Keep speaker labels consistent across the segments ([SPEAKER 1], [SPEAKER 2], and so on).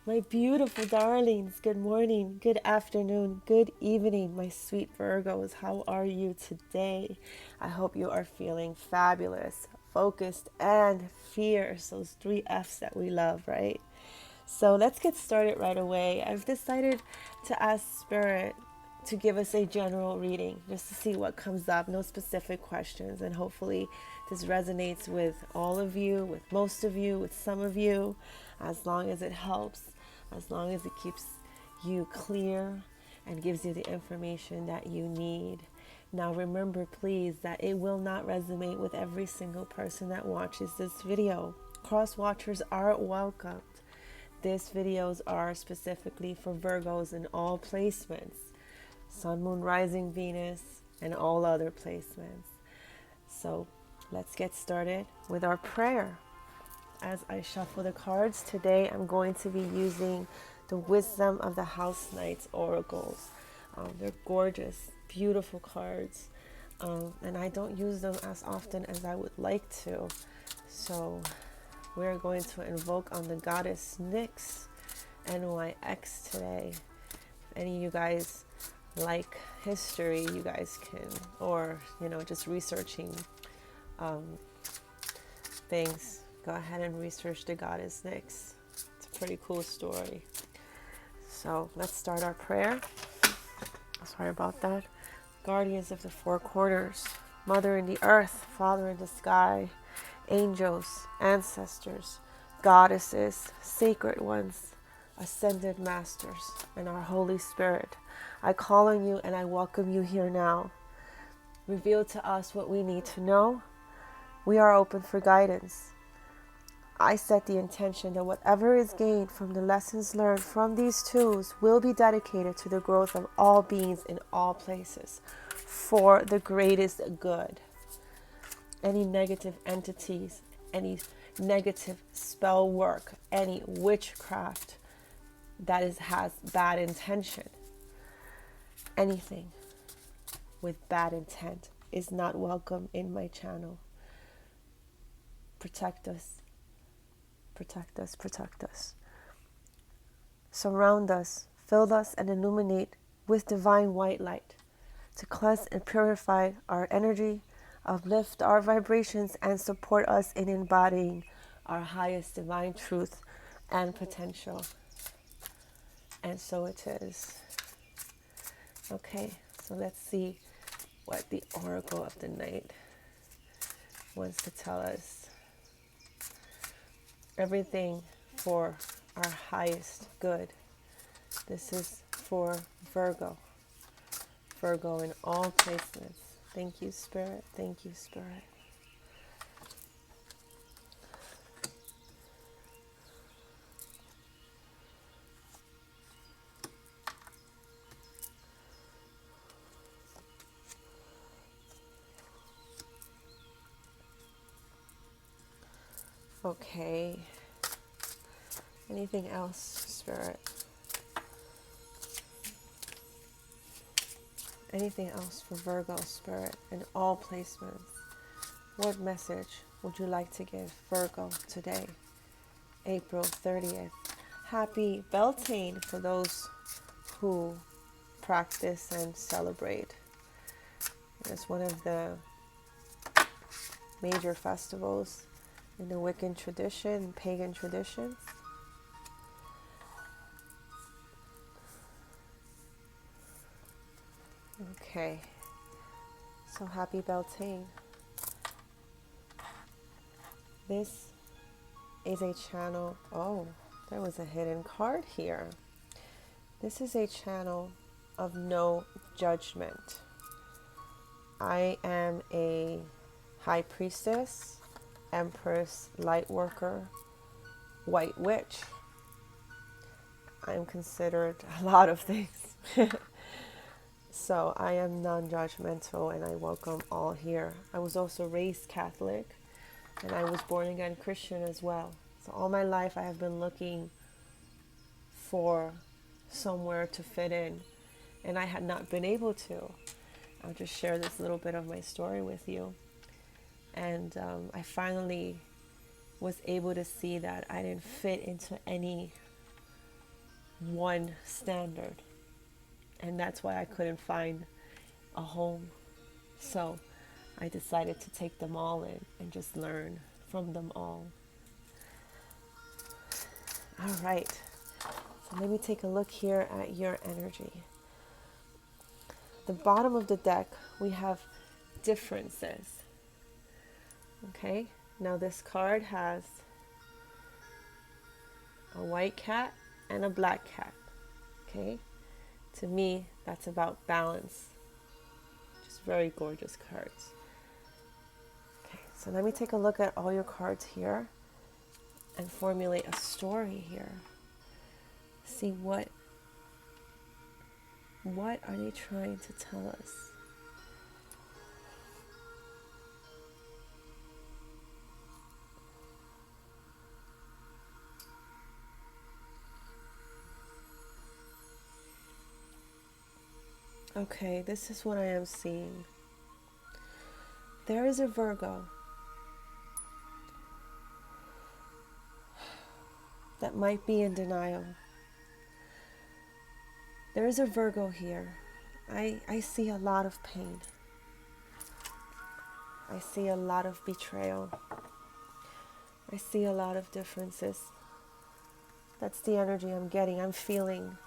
[SPEAKER 1] My beautiful darlings, good morning, good afternoon, good evening, my sweet Virgos. How are you today? I hope you are feeling fabulous, focused, and fierce. Those three F's that we love, right? So let's get started right away. I've decided to ask Spirit to give us a general reading just to see what comes up, no specific questions, and hopefully this resonates with all of you, with most of you, with some of you, as long as it helps, as long as it keeps you clear and gives you the information that you need. Now remember, please, that it will not resonate with every single person that watches this video. Cross watchers are welcomed. These videos are specifically for Virgos in all placements, Sun, Moon, Rising, Venus, and all other placements. So let's get started with our prayer. As I shuffle the cards today, I'm going to be using the Wisdom of the House Knights Oracles. They're gorgeous, beautiful cards, and I don't use them as often as I would like to. So we're going to invoke on the goddess Nyx, NYX today. If any of you guys like history, you guys can, or just researching things, go ahead and research the goddess Nyx. It's a pretty cool story. So let's start our prayer. Sorry about that. Guardians of the four corners, Mother in the earth, Father in the sky, angels, ancestors, goddesses, sacred ones, ascended masters, and our Holy Spirit, I call on you and I welcome you here now. Reveal to us what we need to know. We are open for guidance. I set the intention that whatever is gained from the lessons learned from these tools will be dedicated to the growth of all beings in all places for the greatest good. Any negative entities, any negative spell work, any witchcraft that has bad intention, anything with bad intent is not welcome in my channel. Protect us. Protect us, protect us. Surround us, fill us, and illuminate with divine white light to cleanse and purify our energy, uplift our vibrations, and support us in embodying our highest divine truth and potential. And so it is. Okay, so let's see what the Oracle of the Night wants to tell us. Everything for our highest good. This is for Virgo. Virgo in all placements. Thank you, Spirit. Thank you, Spirit. Okay. Anything else, Spirit? Anything else for Virgo, Spirit, in all placements? What message would you like to give Virgo today, April 30th? Happy Beltane for those who practice and celebrate. It's one of the major festivals in the Wiccan tradition, pagan traditions. Okay, so happy Beltane. This is a channel. Oh, there was a hidden card here. This is a channel of no judgment. I am a high priestess, empress, light worker, white witch. I'm considered a lot of things. So I am non-judgmental and I welcome all here. I was also raised Catholic and I was born again Christian as well. So all my life I have been looking for somewhere to fit in and I had not been able to. I'll just share this little bit of my story with you. And I finally was able to see that I didn't fit into any one standard. And that's why I couldn't find a home. So I decided to take them all in and just learn from them all. All right. So let me take a look here at your energy. The bottom of the deck, we have differences. Okay. Now this card has a white cat and a black cat. Okay. To me, that's about balance. Just very gorgeous cards. Okay, so let me take a look at all your cards here and formulate a story here. See what are they trying to tell us? Okay, this is what I am seeing. There is a Virgo that might be in denial. There is a Virgo here. I see a lot of pain. I see a lot of betrayal. I see a lot of differences. That's the energy I'm getting. I'm feeling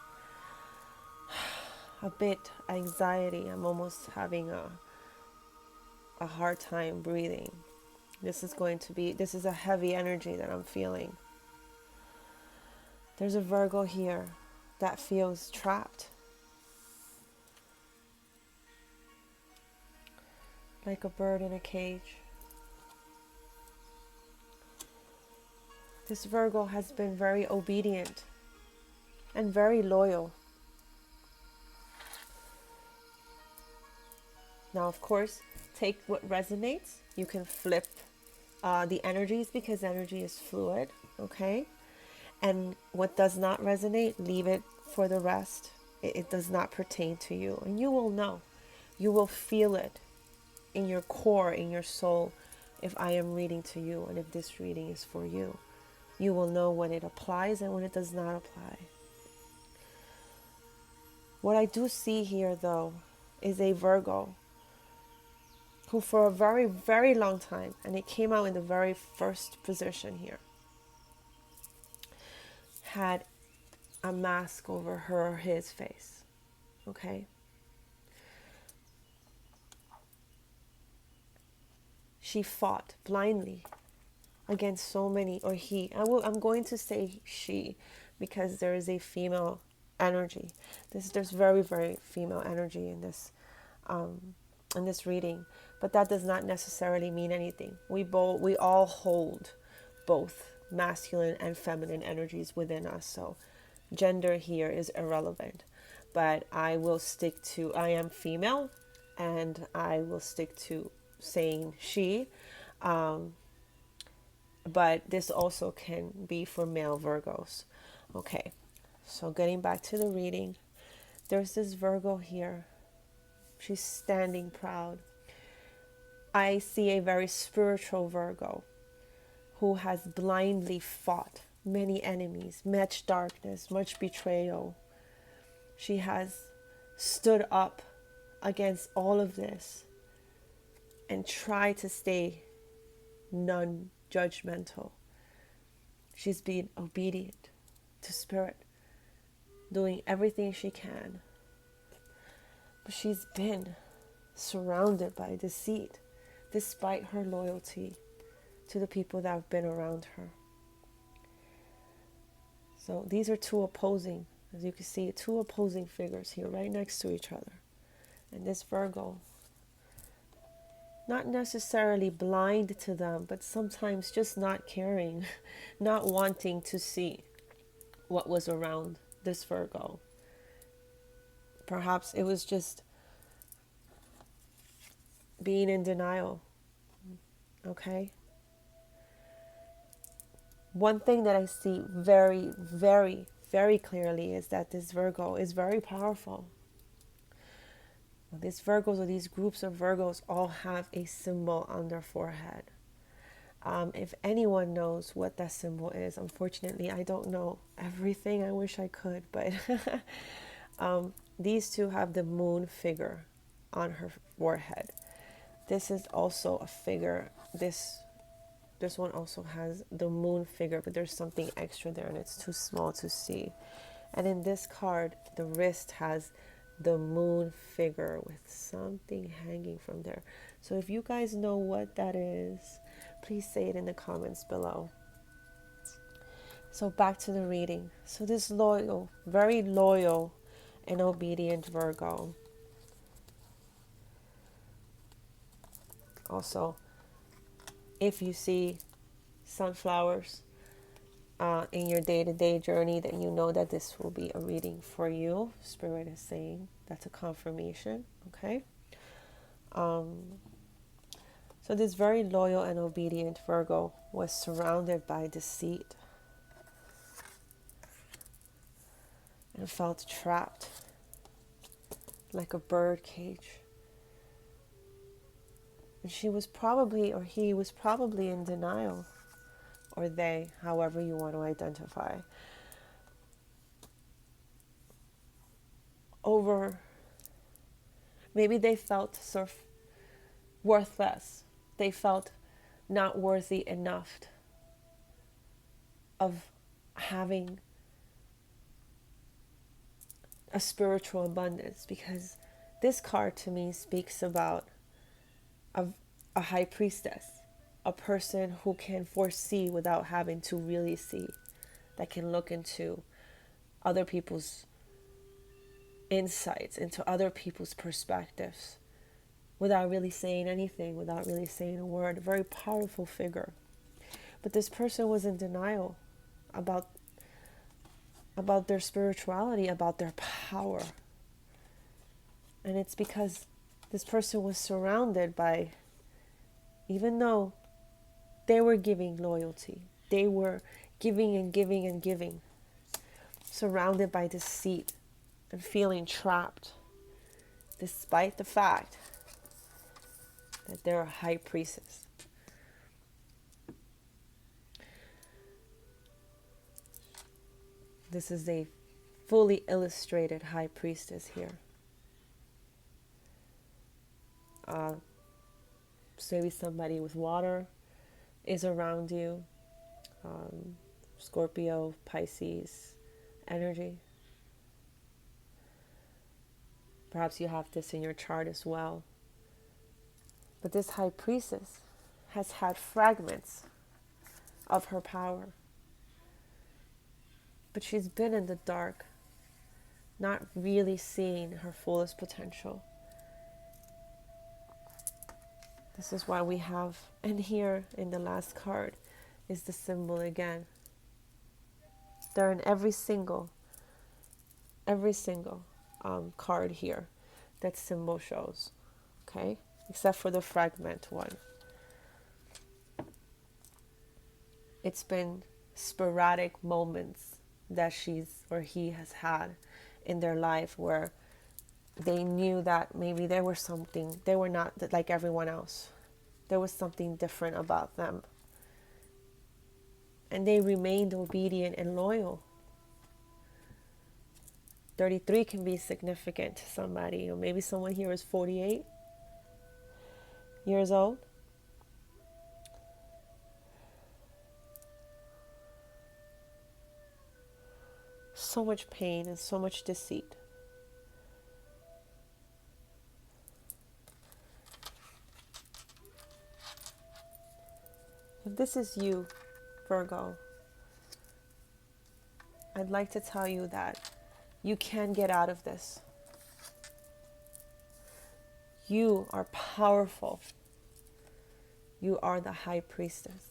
[SPEAKER 1] a bit anxiety. I'm almost having a hard time breathing. This is a heavy energy that I'm feeling. There's a Virgo here that feels trapped. Like a bird in a cage. This Virgo has been very obedient and very loyal. Now, of course, take what resonates. You can flip the energies because energy is fluid, okay? And what does not resonate, leave it for the rest. It does not pertain to you. And you will know. You will feel it in your core, in your soul, if I am reading to you and if this reading is for you. You will know when it applies and when it does not apply. What I do see here, though, is a Virgo who for a very, very long time, and it came out in the very first position here, had a mask over her or his face, okay? She fought blindly against so many, or he. I'm going to say she because there is a female energy. There's very, very female energy in this reading, but that does not necessarily mean anything. We all hold both masculine and feminine energies within us, so gender here is irrelevant. But I will stick to I am female, and I will stick to saying she. But this also can be for male Virgos. Okay, so getting back to the reading, there's this Virgo here. She's standing proud. I see a very spiritual Virgo who has blindly fought many enemies, much darkness, much betrayal. She has stood up against all of this and tried to stay non-judgmental. She's been obedient to spirit, doing everything she can. But she's been surrounded by deceit, despite her loyalty to the people that have been around her. So these are two opposing, as you can see, two opposing figures here right next to each other. And this Virgo, not necessarily blind to them, but sometimes just not caring, not wanting to see what was around this Virgo. Perhaps it was just being in denial, okay? One thing that I see very, very, very clearly is that this Virgo is very powerful. These Virgos, or these groups of Virgos, all have a symbol on their forehead. If anyone knows what that symbol is, unfortunately, I don't know everything. I wish I could, but these two have the moon figure on her forehead. This is also a figure. This one also has the moon figure, but there's something extra there and it's too small to see. And in this card, the wrist has the moon figure with something hanging from there. So if you guys know what that is, please say it in the comments below. So back to the reading. So this loyal, very loyal and obedient Virgo. Also, if you see sunflowers in your day-to-day journey, then you know that this will be a reading for you. Spirit is saying that's a confirmation. Okay. So this very loyal and obedient Virgo was surrounded by deceit and felt trapped like a bird cage. And she was probably, or he was probably in denial, or they, however you want to identify, over, maybe they felt worthless. They felt not worthy enough of having a spiritual abundance, because this card to me speaks about a high priestess, a person who can foresee without having to really see, that can look into other people's insights, into other people's perspectives, without really saying anything, without really saying a word. A very powerful figure. But this person was in denial about their spirituality, about their power. And it's because this person was surrounded by, even though they were giving loyalty, they were giving and giving and giving, surrounded by deceit and feeling trapped, despite the fact that they're a high priestess. This is a fully illustrated high priestess here. So maybe somebody with water is around you. Scorpio, Pisces energy. Perhaps you have this in your chart as well. But this high priestess has had fragments of her power. But she's been in the dark, not really seeing her fullest potential. This is why we have, and here in the last card is the symbol again. They're in every single card here that symbol shows, okay? Except for the fragment one. It's been sporadic moments that she's or he has had in their life where they knew that maybe they were not like everyone else. There was something different about them. And they remained obedient and loyal. 33 can be significant to somebody, or maybe someone here is 48 years old. So much pain and so much deceit. If this is you, Virgo, I'd like to tell you that you can get out of this. You are powerful. You are the high priestess.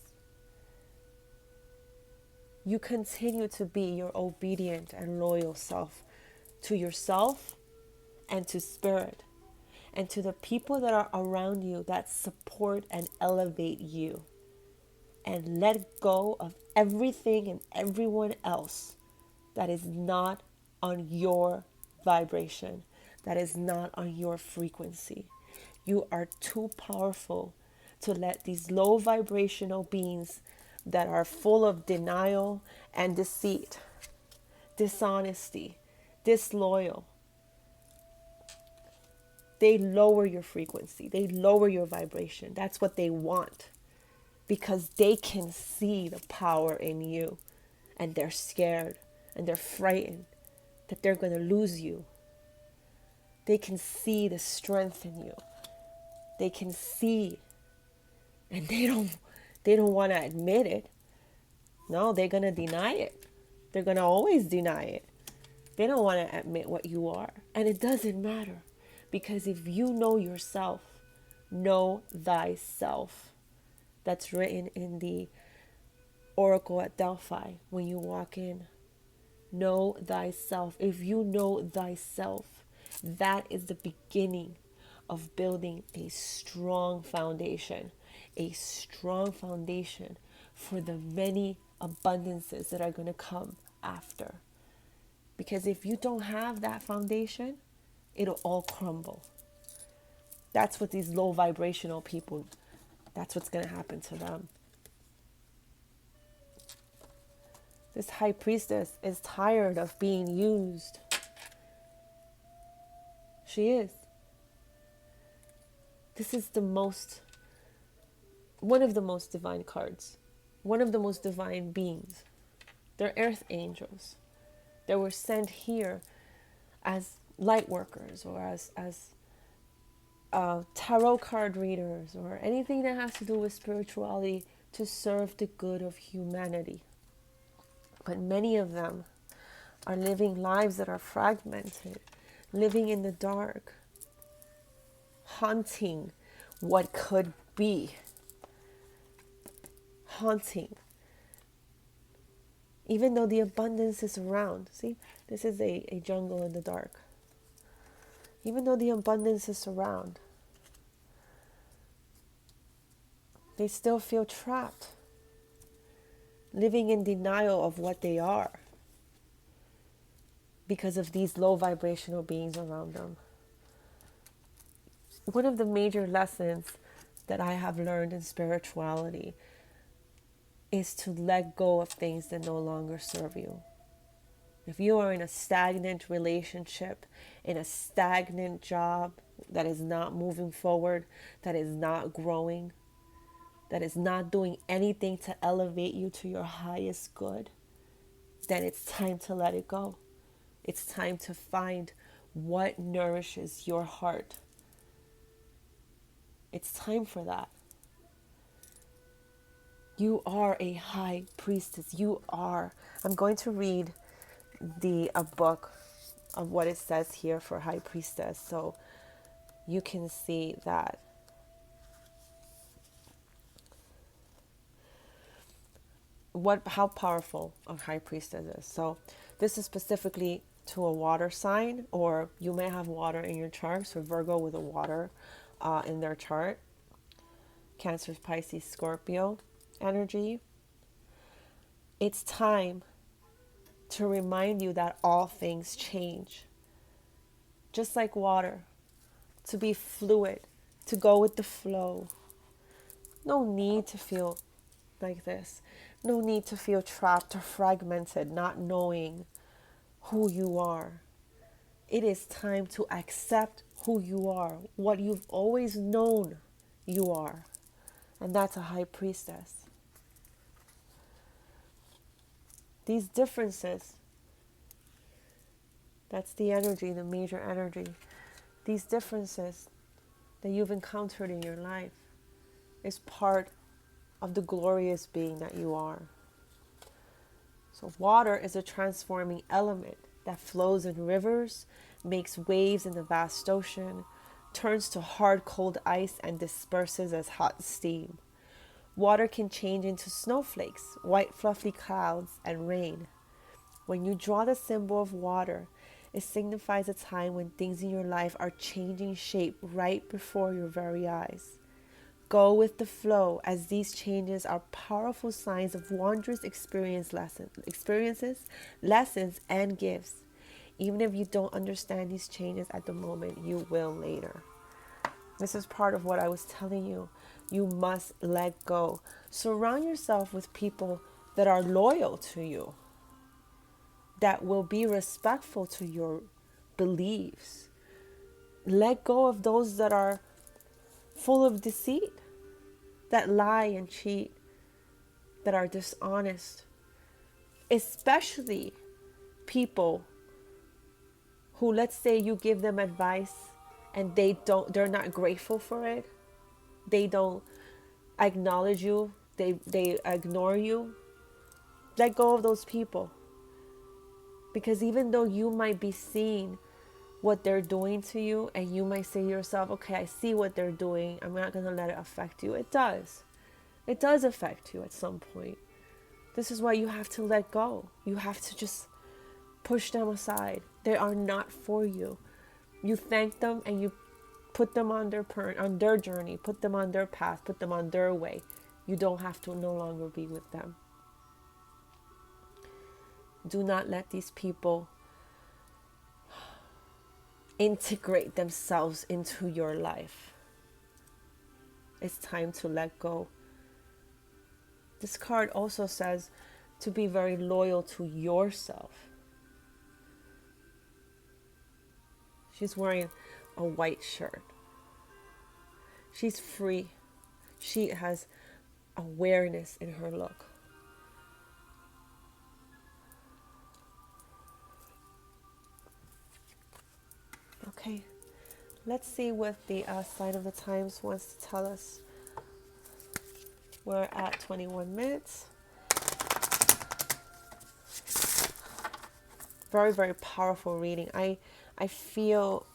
[SPEAKER 1] You continue to be your obedient and loyal self to yourself and to spirit and to the people that are around you that support and elevate you. And let go of everything and everyone else that is not on your vibration, that is not on your frequency. You are too powerful to let these low vibrational beings that are full of denial and deceit, dishonesty, disloyal, they lower your frequency. They lower your vibration. That's what they want, because they can see the power in you, and they're scared and they're frightened that they're going to lose you. They can see the strength in you. They can see, and they don't want to admit it. No, they're going to deny it. They're going to always deny it. They don't want to admit what you are. And it doesn't matter, because if you know yourself, know thyself. That's written in the Oracle at Delphi when you walk in. Know thyself. If you know thyself, that is the beginning of building a strong foundation. A strong foundation for the many abundances that are going to come after. Because if you don't have that foundation, it'll all crumble. That's what these low vibrational people, that's what's going to happen to them. This high priestess is tired of being used. She is. This is one of the most divine cards. One of the most divine beings. They're earth angels. They were sent here as light workers, or as tarot card readers, or anything that has to do with spirituality, to serve the good of humanity. But many of them are living lives that are fragmented, living in the dark, haunting what could be, haunting. Even though the abundance is around. See, this is a jungle in the dark. Even though the abundance is around, they still feel trapped, living in denial of what they are, because of these low vibrational beings around them. One of the major lessons that I have learned in spirituality is to let go of things that no longer serve you. If you are in a stagnant relationship, in a stagnant job that is not moving forward, that is not growing, that is not doing anything to elevate you to your highest good, then it's time to let it go. It's time to find what nourishes your heart. It's time for that. You are a high priestess. You are. I'm going to read a book of what it says here for high priestess, so you can see that how powerful a high priestess is. So this is specifically to a water sign, or you may have water in your chart. So Virgo with a water in their chart. Cancer, Pisces, Scorpio energy. It's time to remind you that all things change. Just like water, to be fluid, to go with the flow. No need to feel like this. No need to feel trapped or fragmented, not knowing who you are. It is time to accept who you are, what you've always known you are. And that's a high priestess. These differences, that's the energy, the major energy. These differences that you've encountered in your life is part of the glorious being that you are. So water is a transforming element that flows in rivers, makes waves in the vast ocean, turns to hard cold ice, and disperses as hot steam. Water can change into snowflakes, white fluffy clouds, and rain. When you draw the symbol of water, it signifies a time when things in your life are changing shape right before your very eyes. Go with the flow, as these changes are powerful signs of wondrous experiences, lessons, and gifts. Even if you don't understand these changes at the moment, you will later. This is part of what I was telling you. You must let go. Surround yourself with people that are loyal to you, that will be respectful to your beliefs. Let go of those that are full of deceit, that lie and cheat, that are dishonest. Especially people who, let's say you give them advice and they're not grateful for it. They don't acknowledge you. They ignore you. Let go of those people. Because even though you might be seeing what they're doing to you, and you might say to yourself, okay, I see what they're doing, I'm not going to let it affect you. It does. It does affect you at some point. This is why you have to let go. You have to just push them aside. They are not for you. You thank them and you put them on their journey, put them on their path, put them on their way. You don't have to no longer be with them. Do not let these people integrate themselves into your life. It's time to let go. This card also says to be very loyal to yourself. She's wearing a white shirt. She's free. She has awareness in her look. Okay, let's see what the sign of the times wants to tell us. We're at 21 minutes. Very, very powerful reading. I feel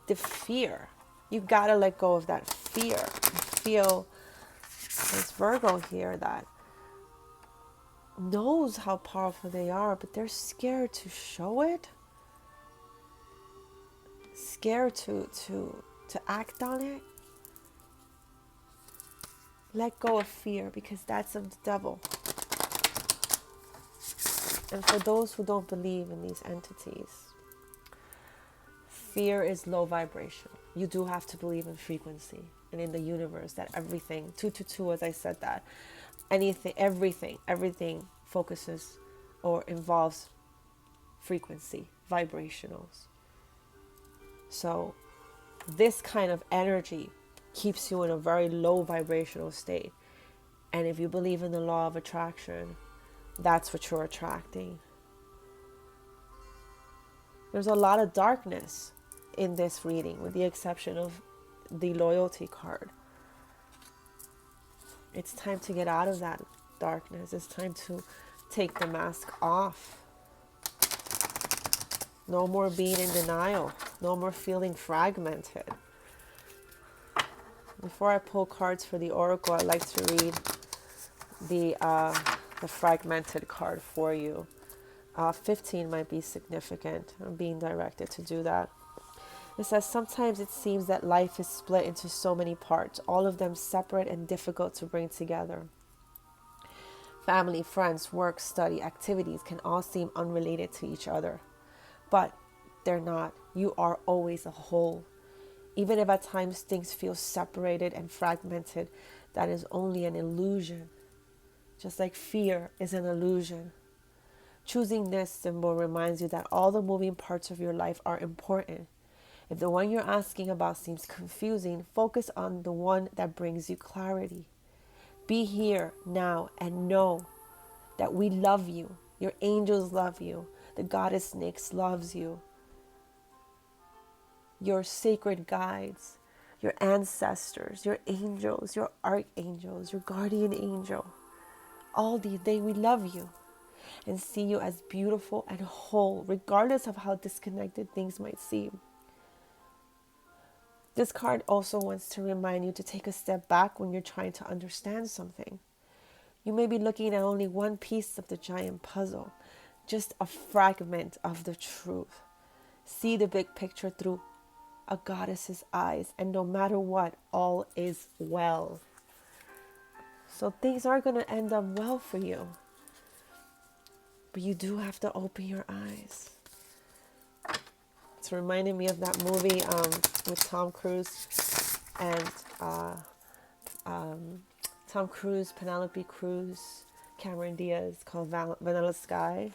[SPEAKER 1] the fear. You gotta let go of that fear. I feel this Virgo here that knows how powerful they are, but they're scared to show it. Scared to act on it. Let go of fear, because that's of the devil. And for those who don't believe in these entities, fear is low vibration. You do have to believe in frequency and in the universe, that everything, 222, as I said, that everything focuses or involves frequency, vibrationals. So this kind of energy keeps you in a very low vibrational state. And if you believe in the law of attraction, that's what you're attracting. There's a lot of darkness in this reading, with the exception of the loyalty card. It's time to get out of that darkness. It's time to take the mask off. No more being in denial. No more feeling fragmented. Before I pull cards for the oracle, I like to read the fragmented card for you. 15 might be significant. I'm being directed to do that. It says, sometimes it seems that life is split into so many parts, all of them separate and difficult to bring together. Family, friends, work, study, activities can all seem unrelated to each other. But they're not. You are always a whole. Even if at times things feel separated and fragmented, that is only an illusion. Just like fear is an illusion. Choosing this symbol reminds you that all the moving parts of your life are important. If the one you're asking about seems confusing, focus on the one that brings you clarity. Be here now and know that we love you. Your angels love you. The goddess Nyx loves you. Your sacred guides, your ancestors, your angels, your archangels, your guardian angel. All these, we love you and see you as beautiful and whole, regardless of how disconnected things might seem. This card also wants to remind you to take a step back when you're trying to understand something. You may be looking at only one piece of the giant puzzle, just a fragment of the truth. See the big picture through a goddess's eyes, and no matter what, all is well. So things are going to end up well for you. But you do have to open your eyes. It's reminding me of that movie with Tom Cruise and Tom Cruise, Penelope Cruz, Cameron Diaz, called Vanilla Sky.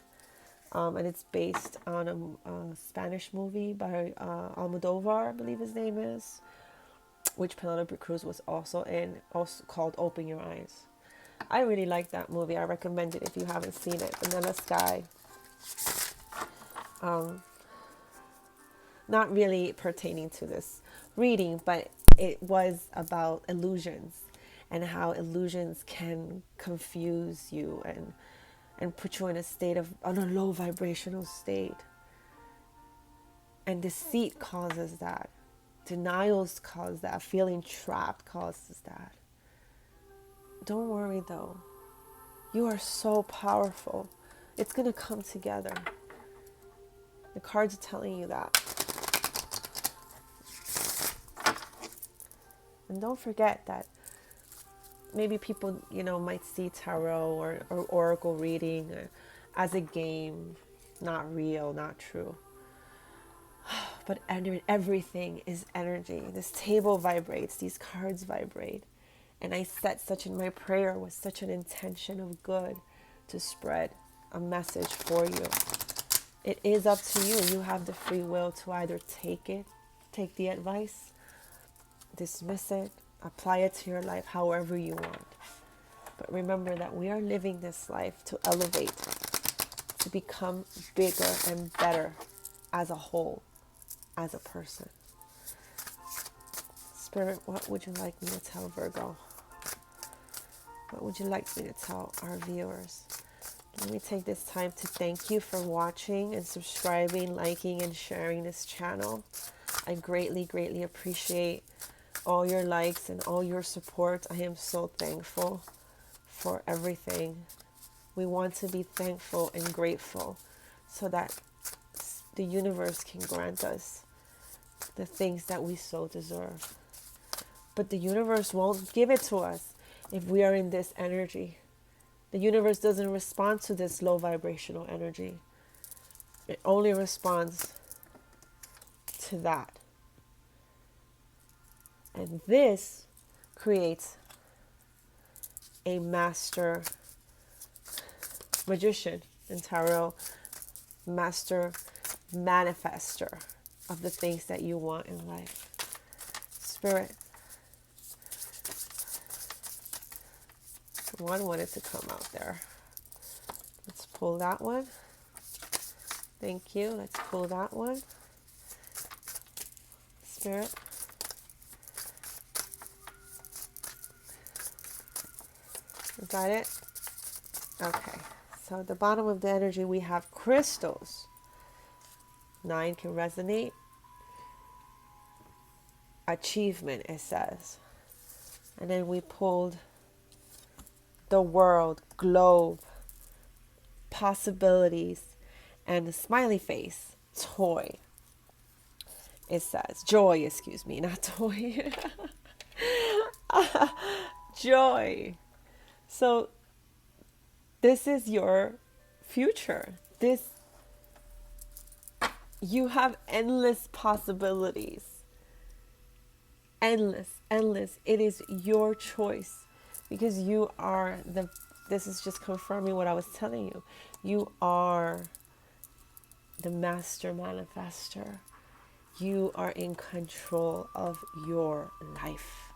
[SPEAKER 1] And it's based on a Spanish movie by Almodovar, I believe his name is, which Penelope Cruz was also in, also called Open Your Eyes. I really like that movie. I recommend it if you haven't seen it. Vanilla Sky. Not really pertaining to this reading, but it was about illusions and how illusions can confuse you and put you in a state of, on a low vibrational state. And deceit causes that. Denials cause that. Feeling trapped causes that. Don't worry though. You are so powerful. It's going to come together. The cards are telling you that. And don't forget that maybe people, might see tarot or oracle reading as a game, not real, not true. But everything is energy. This table vibrates, these cards vibrate. And I set such in my prayer with such an intention of good to spread a message for you. It is up to you. You have the free will to either take the advice, dismiss it, apply it to your life however you want. But remember that we are living this life to elevate, to become bigger and better as a whole, as a person. Spirit, what would you like me to tell Virgo? What would you like me to tell our viewers? Let me take this time to thank you for watching and subscribing, liking, and sharing this channel. I greatly, greatly appreciate all your likes and all your support. I am so thankful for everything. We want to be thankful and grateful so that the universe can grant us the things that we so deserve. But the universe won't give it to us if we are in this energy. The universe doesn't respond to this low vibrational energy. It only responds to that. And this creates a master magician in tarot, master manifester of the things that you want in life. Spirit, one wanted to come out there. Let's pull that one. Thank you. Let's pull that one. Spirit. Got it? Okay. So at the bottom of the energy, we have crystals. 9 can resonate. Achievement, it says. And then we pulled the world, globe, possibilities, and the smiley face, toy. It says, joy, excuse me, not toy. Joy. So this is your future. You have endless possibilities. Endless. It is your choice. Because you are this is just confirming what I was telling you. You are the master manifester. You are in control of your life.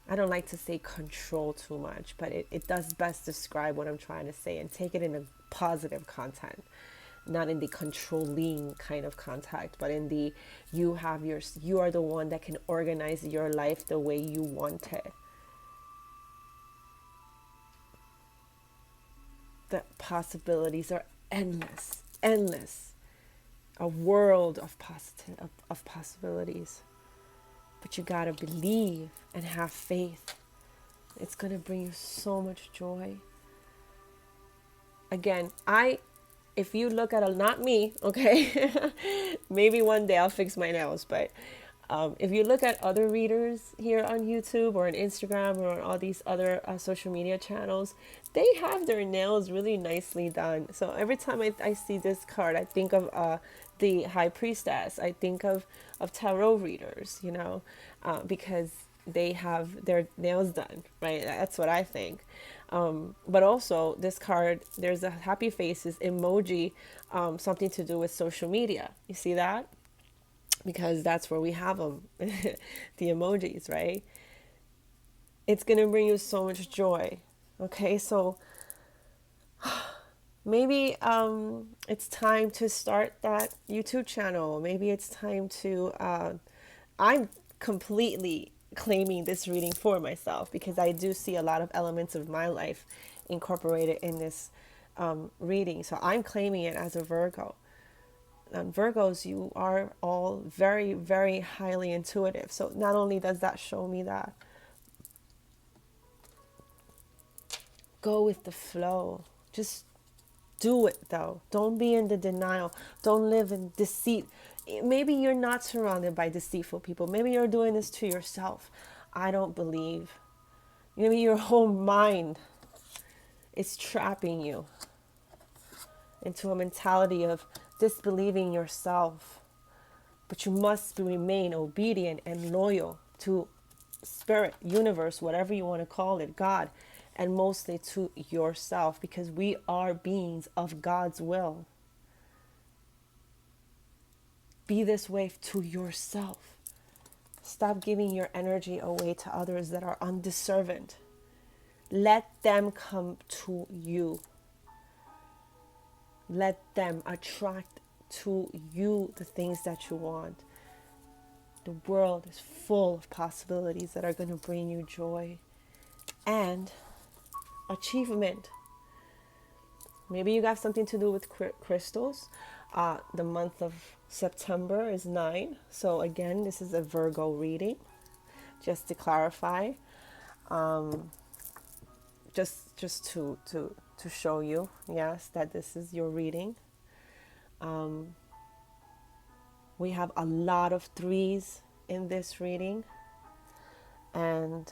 [SPEAKER 1] I don't like to say control too much, but it does best describe what I'm trying to say, and take it in a positive content, not in the controlling kind of contact, but in the you are the one that can organize your life the way you want it. The possibilities are endless. A world of possibilities. But you gotta believe and have faith. It's gonna bring you so much joy. Again, if you look at not me, okay, maybe one day I'll fix my nails, but if you look at other readers here on YouTube or on Instagram or on all these other social media channels, they have their nails really nicely done. So every time I see this card, I think of the High Priestess. I think of tarot readers, because they have their nails done, right? That's what I think. But also, this card, there's a happy faces emoji, something to do with social media. You see that? Because that's where we have them, the emojis, right? It's going to bring you so much joy. Okay, so maybe it's time to start that YouTube channel. Maybe it's time to, I'm completely claiming this reading for myself because I do see a lot of elements of my life incorporated in this reading. So I'm claiming it as a Virgo. Virgos, you are all very, very highly intuitive. So not only does that show me that, go with the flow. Just do it though. Don't be in the denial. Don't live in deceit. Maybe you're not surrounded by deceitful people. Maybe you're doing this to yourself. I don't believe. Maybe your whole mind is trapping you into a mentality of disbelieving yourself. But you must remain obedient and loyal to spirit, universe, whatever you want to call it, God, and mostly to yourself, because we are beings of God's will. Be this way to yourself. Stop giving your energy away to others that are undeserving. Let them come to you. Let them attract to you the things that you want. The world is full of possibilities that are going to bring you joy and achievement. Maybe you got something to do with crystals. The month of September is 9. So again, this is a Virgo reading. Just to clarify, just to show you, yes, that this is your reading. We have a lot of threes in this reading, and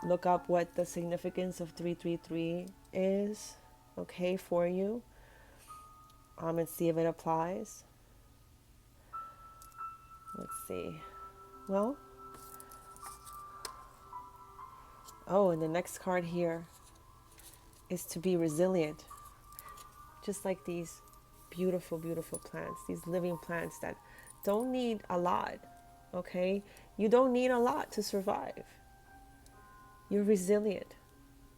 [SPEAKER 1] look up what the significance of 333 is, okay, for you, and see if it applies. Let's see. Well, oh, and the next card here is to be resilient. Just like these beautiful, beautiful plants, these living plants that don't need a lot, okay? You don't need a lot to survive. You're resilient.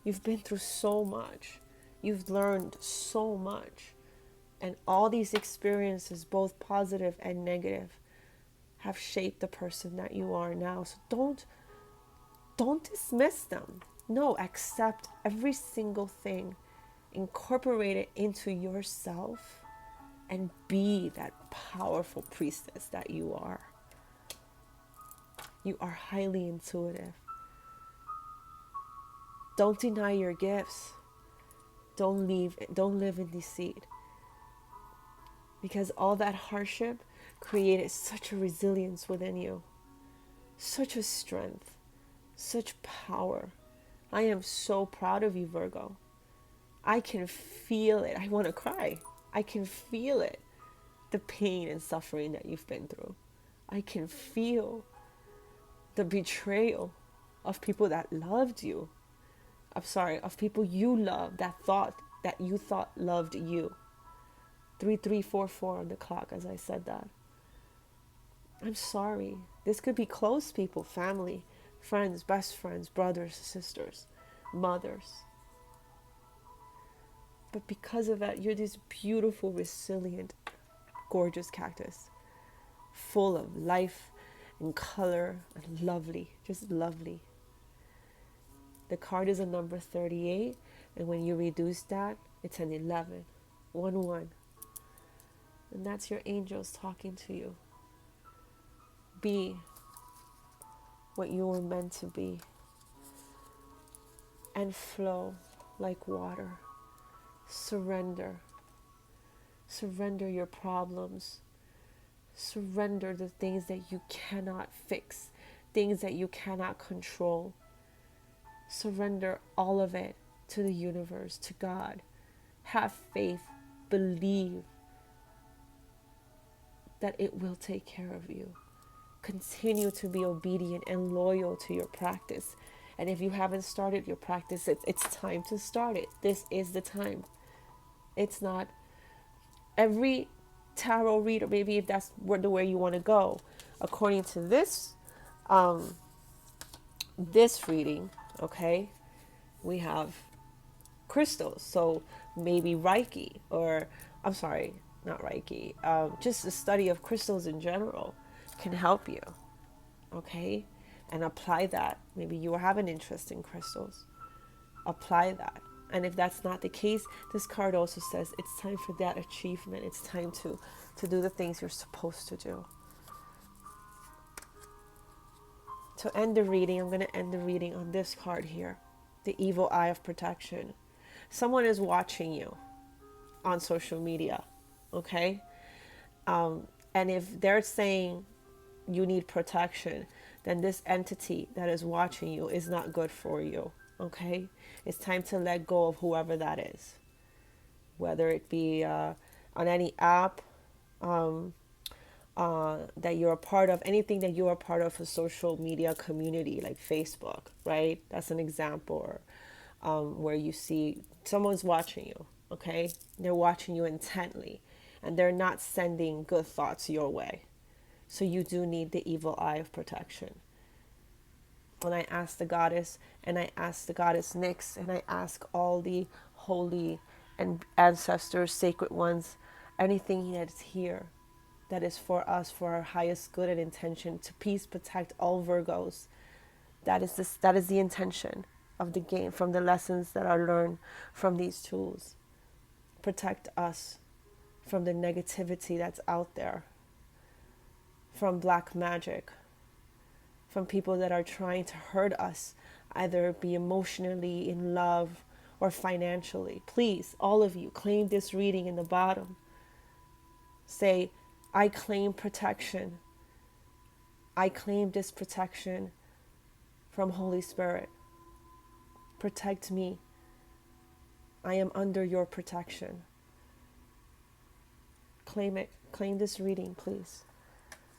[SPEAKER 1] You've been through so much. You've learned so much. And all these experiences, both positive and negative, have shaped the person that you are now. So don't dismiss them. No, accept every single thing. Incorporate it into yourself and be that powerful priestess that you are. You are highly intuitive. Don't deny your gifts. Don't live in deceit. Because all that hardship created such a resilience within you. Such a strength. Such power. I am so proud of you, Virgo. I can feel it. I want to cry. I can feel it. The pain and suffering that you've been through. I can feel the betrayal of people that loved you. I'm sorry, of people you love that you thought loved you. 3344 on the clock as I said that. I'm sorry. This could be close people, family, friends, best friends, brothers, sisters, mothers. But because of that, you're this beautiful, resilient, gorgeous cactus, full of life and color and lovely, just lovely. The card is a number 38, and when you reduce that, it's an 11, 1-1. And that's your angels talking to you. Be what you were meant to be and flow like water. Surrender. Surrender your problems. Surrender the things that you cannot fix, things that you cannot control. Surrender all of it to the universe, to God. Have faith. Believe that it will take care of you. Continue to be obedient and loyal to your practice. And if you haven't started your practice, it's time to start it. This is the time. It's not every tarot reader, maybe if that's the way you want to go. According to this reading, okay, we have crystals. So maybe Reiki, or I'm sorry, not Reiki, just the study of crystals in general can help you, okay? And apply that. Maybe you have an interest in crystals. Apply that. And if that's not the case, this card also says it's time for that achievement. It's time to do the things you're supposed to do. To end the reading, I'm going to end the reading on this card here, the evil eye of protection. Someone is watching you on social media, okay? And if they're saying you need protection, then this entity that is watching you is not good for you, okay? It's time to let go of whoever that is, whether it be on any app that you're a part of, anything that you are part of a social media community like Facebook, right? That's an example. Or where you see someone's watching you, okay? They're watching you intently, and they're not sending good thoughts your way. So you do need the evil eye of protection. When I ask the goddess, and I ask the goddess Nyx, and I ask all the holy and ancestors, sacred ones, anything that is here, that is for us, for our highest good and intention, to peace protect all Virgos. That is the intention of the game, from the lessons that are learned from these tools. Protect us from the negativity that's out there, from black magic, from people that are trying to hurt us, either be emotionally, in love, or financially. Please, all of you, claim this reading in the bottom. Say, I claim protection. I claim this protection from Holy Spirit. Protect me. I am under your protection. Claim it. Claim this reading, please.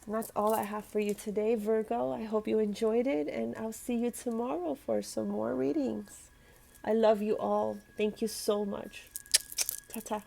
[SPEAKER 1] And that's all I have for you today, Virgo. I hope you enjoyed it, and I'll see you tomorrow for some more readings. I love you all. Thank you so much. Ta-ta.